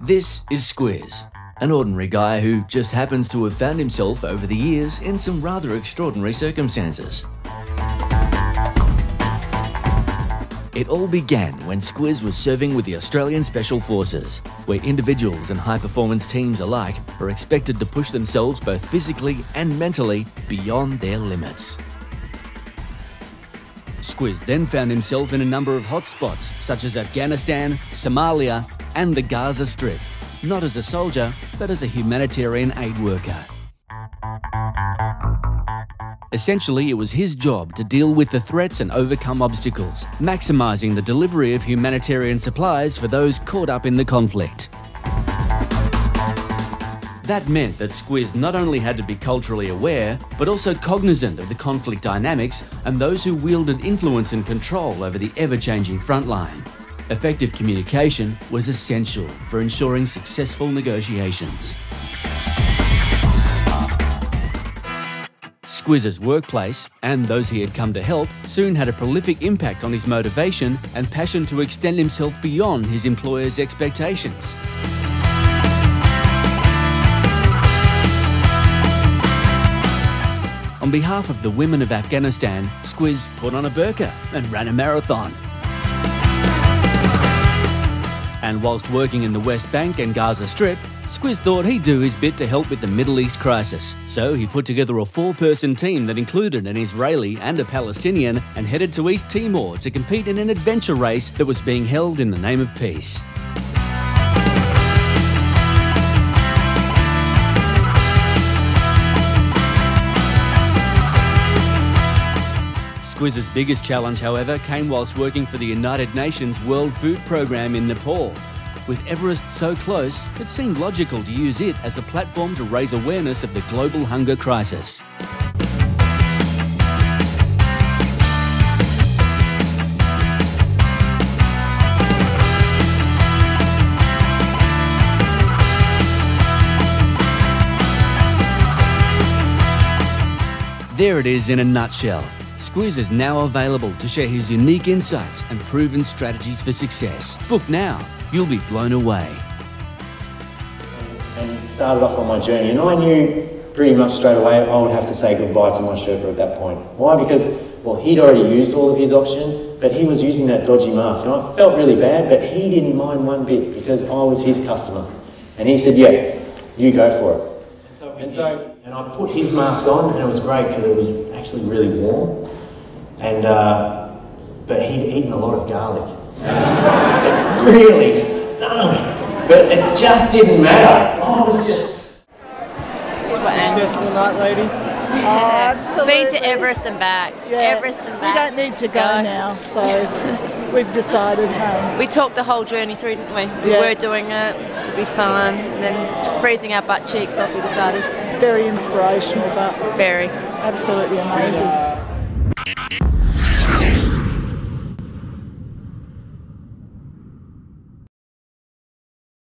This is Squiz, an ordinary guy who just happens to have found himself over the years in some rather extraordinary circumstances. It all began when Squiz was serving with the Australian Special Forces, where individuals and high-performance teams alike are expected to push themselves both physically and mentally beyond their limits. Squiz then found himself in a number of hotspots such as Afghanistan, Somalia and the Gaza Strip, not as a soldier, but as a humanitarian aid worker. Essentially, it was his job to deal with the threats and overcome obstacles, maximising the delivery of humanitarian supplies for those caught up in the conflict. That meant that Squiz not only had to be culturally aware, but also cognizant of the conflict dynamics and those who wielded influence and control over the ever-changing frontline. Effective communication was essential for ensuring successful negotiations. Squiz's workplace, and those he had come to help, soon had a prolific impact on his motivation and passion to extend himself beyond his employer's expectations. On behalf of the women of Afghanistan, Squiz put on a burqa and ran a marathon. And whilst working in the West Bank and Gaza Strip, Squiz thought he'd do his bit to help with the Middle East crisis. So he put together a 4-person team that included an Israeli and a Palestinian and headed to East Timor to compete in an adventure race that was being held in the name of peace. Squiz's biggest challenge, however, came whilst working for the United Nations World Food Programme in Nepal. With Everest so close, it seemed logical to use it as a platform to raise awareness of the global hunger crisis. There it is in a nutshell. Squiz is now available to share his unique insights and proven strategies for success. Book now. You'll be blown away. And started off on my journey, and I knew pretty much straight away I would have to say goodbye to my Sherpa at that point. Why? Because, well, he'd already used all of his option, but he was using that dodgy mask, and I felt really bad, but he didn't mind one bit because I was his customer. And he said, yeah, you go for it. And I put his mask on, and it was great because it was actually really warm. And but he'd eaten a lot of garlic. It really stunk, but it just didn't matter. Oh, it was just successful night, ladies. Oh, absolutely. Been to Everest and back. Yeah. Everest and back. We don't need to go now, so we've decided. We talked the whole journey through, didn't we? We were doing it. It'd be fun, and then freezing our butt cheeks off. We decided. Very inspirational, but very absolutely amazing.